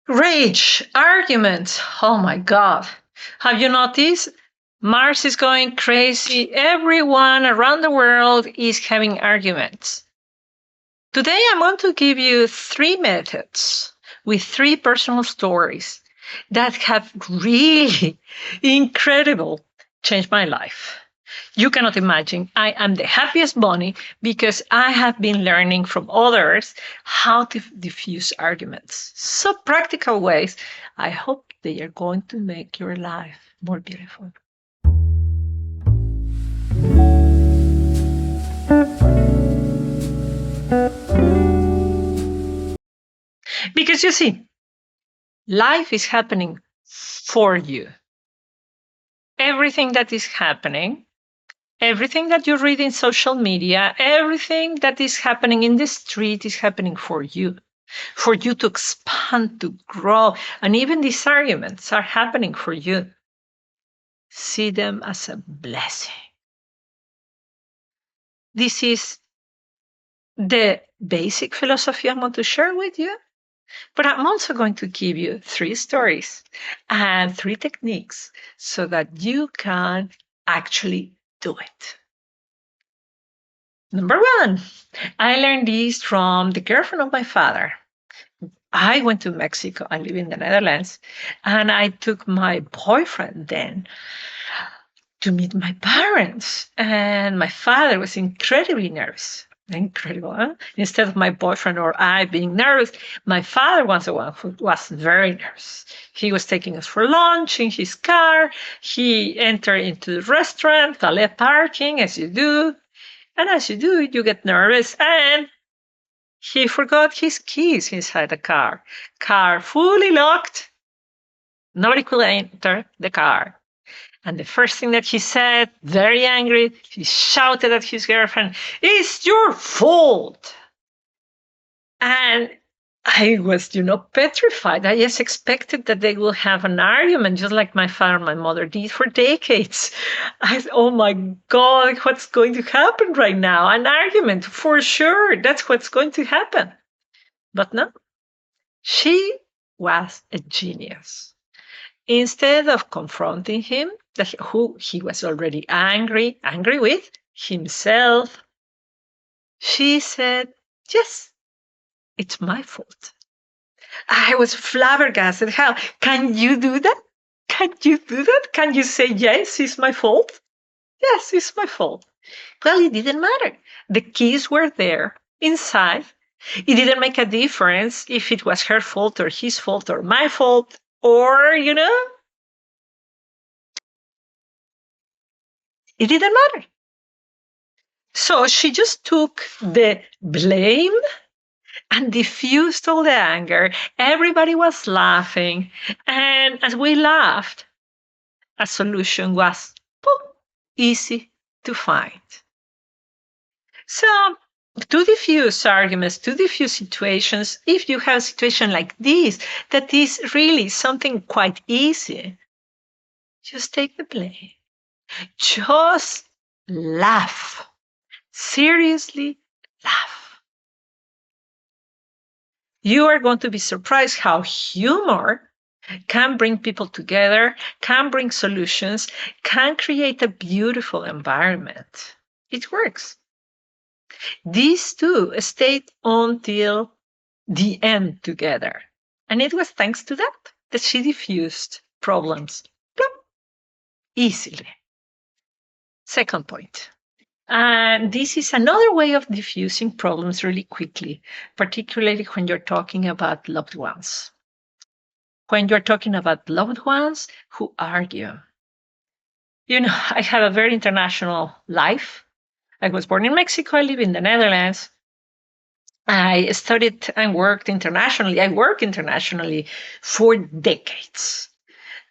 Rage, arguments. Oh my God. Have you noticed? Mars is going crazy. Everyone around the world is having arguments. Today, I'm going to give you three methods with three personal stories that have really incredible changed my life. You cannot imagine. I am the happiest bunny because I have been learning from others how to diffuse arguments. So practical ways. I hope they are going to make your life more beautiful. Because you see, life is happening for you. Everything that is happening, everything that you read in social media, everything that is happening in the street is happening for you to expand, to grow. And even these arguments are happening for you. See them as a blessing. This is the basic philosophy I'm going to share with you. But I'm also going to give you three stories and three techniques so that you can actually do it. Number one, I learned this from the girlfriend of my father. I went to Mexico. I live in the Netherlands. And I took my boyfriend then to meet my parents. And my father was incredibly nervous. Incredible, huh? Instead of my boyfriend or I being nervous, my father was the one who was very nervous. He was taking us for lunch in his car. He entered into the restaurant, valet parking, as you do. And as you do, you get nervous. And he forgot his keys inside the car. Car fully locked. Nobody could enter the car. And the first thing that he said, very angry, he shouted at his girlfriend, "It's your fault." And I was, petrified. I just expected that they will have an argument, just like my father and my mother did for decades. I said, oh my God, what's going to happen right now? An argument, for sure. That's what's going to happen. But no, she was a genius. Instead of confronting him, who he was already angry with himself, she said, yes, it's my fault. I was flabbergasted. How can you do that? Can you do that? Can you say, yes, it's my fault? Yes, it's my fault. Well, it didn't matter. The keys were there inside. It didn't make a difference if it was her fault or his fault or my fault or, it didn't matter. So she just took the blame and diffused all the anger. Everybody was laughing. And as we laughed, a solution was poof, easy to find. So, to diffuse arguments, to diffuse situations, if you have a situation like this, that is really something quite easy, just take the blame. Just laugh. Seriously, laugh. You are going to be surprised how humor can bring people together, can bring solutions, can create a beautiful environment. It works. These two stayed until the end together. And it was thanks to that she diffused problems plop, easily. Second point. And this is another way of diffusing problems really quickly, particularly when you're talking about loved ones. When you're talking about loved ones who argue. I have a very international life. I was born in Mexico. I live in the Netherlands. I studied and worked internationally. I work internationally for decades.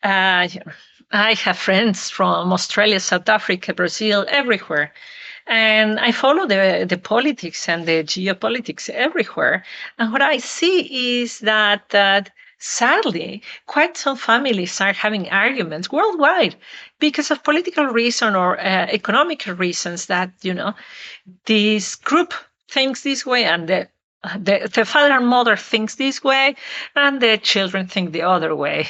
I have friends from Australia, South Africa, Brazil, everywhere. And I follow the politics and the geopolitics everywhere. And what I see is that sadly, quite some families are having arguments worldwide because of political reason or economic reasons that, this group thinks this way and the The father and mother thinks this way, and the children think the other way.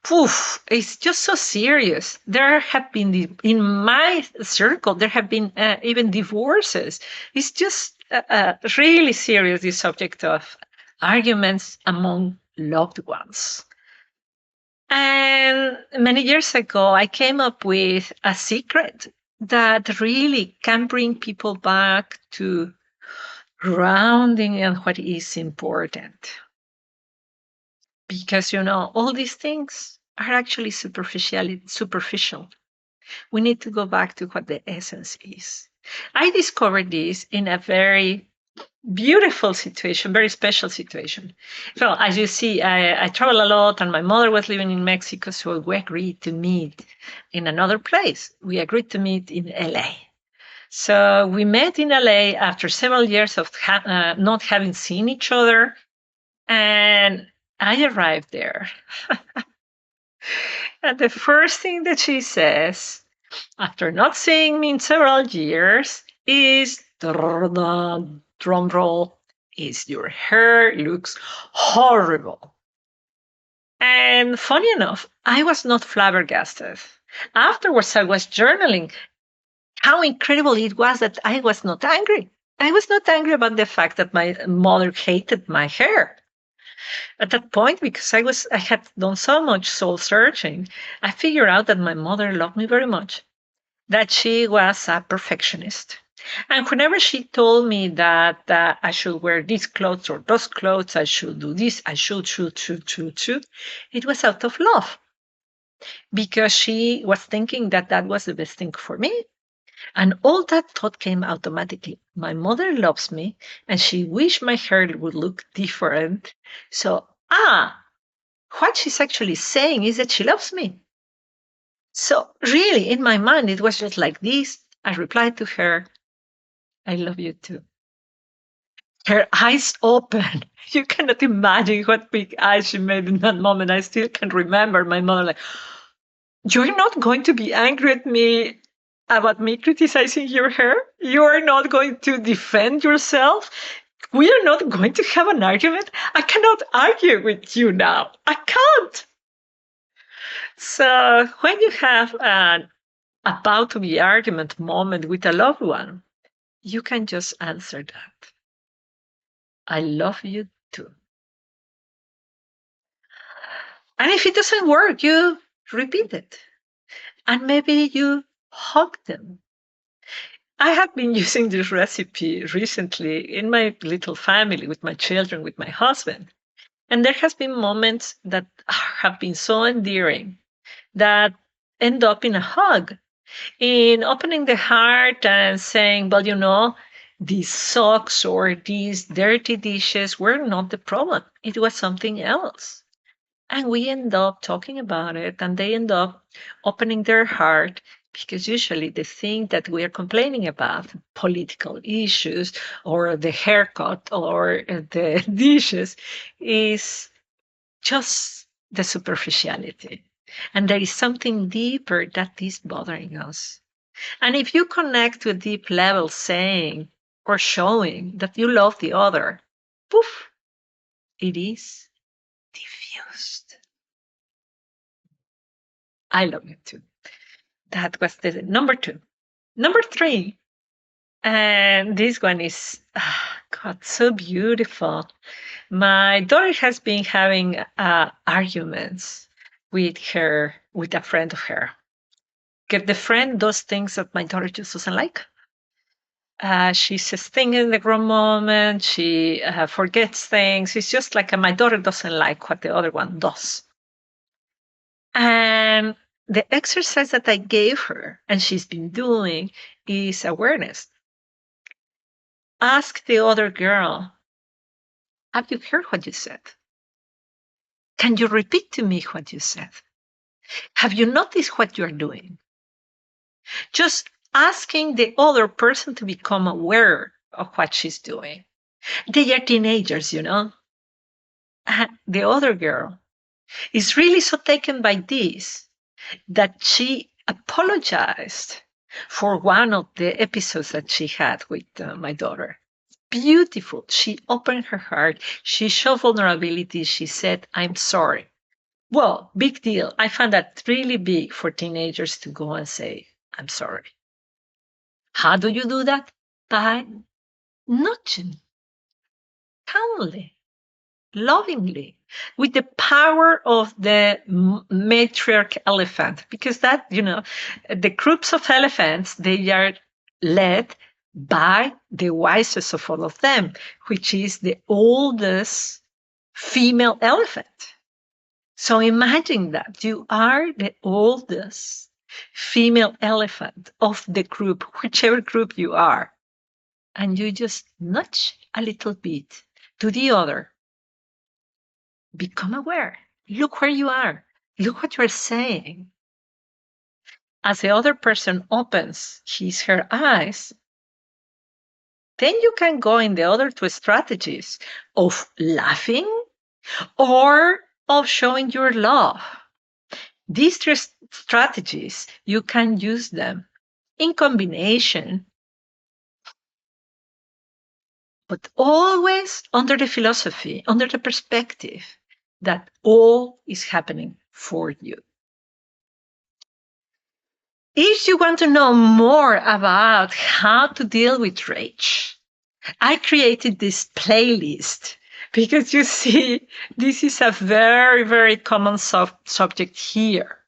Poof, it's just so serious. There have been, in my circle, there have been even divorces. It's just really serious, the subject of arguments among loved ones. And many years ago, I came up with a secret that really can bring people back to grounding and what is important. Because, all these things are actually superficial. We need to go back to what the essence is. I discovered this in a very beautiful situation, very special situation. Well, as you see, I travel a lot, and my mother was living in Mexico, so we agreed to meet in another place. We agreed to meet in LA. So we met in LA after several years of not having seen each other, and I arrived there. And the first thing that she says, after not seeing me in several years, is drum roll, is your hair looks horrible. And funny enough, I was not flabbergasted. Afterwards, I was journaling how incredible it was that I was not angry. I was not angry about the fact that my mother hated my hair. At that point, because I had done so much soul searching, I figured out that my mother loved me very much, that she was a perfectionist. And whenever she told me that I should wear these clothes or those clothes, I should do this, I should, it was out of love, because she was thinking that that was the best thing for me. And all that thought came automatically. My mother loves me, and she wished my hair would look different. So, what she's actually saying is that she loves me. So, really, in my mind, it was just like this. I replied to her, I love you too. Her eyes open. You cannot imagine what big eyes she made in that moment. I still can remember my mother like, you're not going to be angry at me about me criticizing your hair? You are not going to defend yourself? We are not going to have an argument? I cannot argue with you now. I can't. So when you have an about to be argument moment with a loved one, you can just answer that. I love you too. And if it doesn't work, you repeat it. And maybe you hug them. I have been using this recipe recently in my little family with my children, with my husband. And there has been moments that have been so endearing that end up in a hug, in opening the heart and saying, well, these socks or these dirty dishes were not the problem. It was something else. And we end up talking about it, and they end up opening their heart, because usually the thing that we are complaining about, political issues or the haircut or the dishes, is just the superficiality. And there is something deeper that is bothering us. And if you connect to a deep level saying or showing that you love the other, poof, it is diffused. I love you too. That was the number two. Number three, and this one is, God, so beautiful. My daughter has been having arguments with a friend of her. Because the friend does things that my daughter just doesn't like. She says things in the wrong moment. She forgets things. It's just like my daughter doesn't like what the other one does. And the exercise that I gave her and she's been doing is awareness. Ask the other girl, have you heard what you said? Can you repeat to me what you said? Have you noticed what you're doing? Just asking the other person to become aware of what she's doing. They are teenagers. And the other girl is really so taken by this that she apologized for one of the episodes that she had with my daughter, beautiful. She opened her heart. She showed vulnerability. She said, I'm sorry. Well, big deal. I find that really big for teenagers to go and say, I'm sorry. How do you do that? By nudging, calmly, lovingly, with the power of the matriarch elephant. Because that, the groups of elephants, they are led by the wisest of all of them, which is the oldest female elephant. So imagine that you are the oldest female elephant of the group, whichever group you are, and you just nudge a little bit to the other. Become aware. Look where you are. Look what you're saying. As the other person opens her eyes, then you can go in the other two strategies of laughing or of showing your love. These three strategies, you can use them in combination, but always under the philosophy, under the perspective that all is happening for you. If you want to know more about how to deal with rage, I created this playlist because you see, this is a very, very common subject here.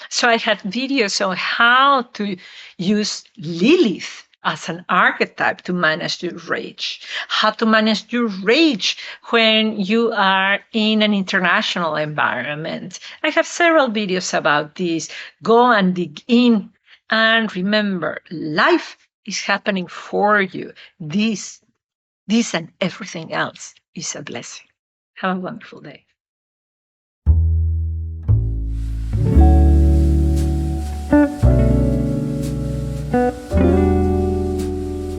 So I had videos on how to use Lilith as an archetype to manage your rage, how to manage your rage when you are in an international environment. I have several videos about this. Go and dig in. And remember, life is happening for you. This and everything else is a blessing. Have a wonderful day.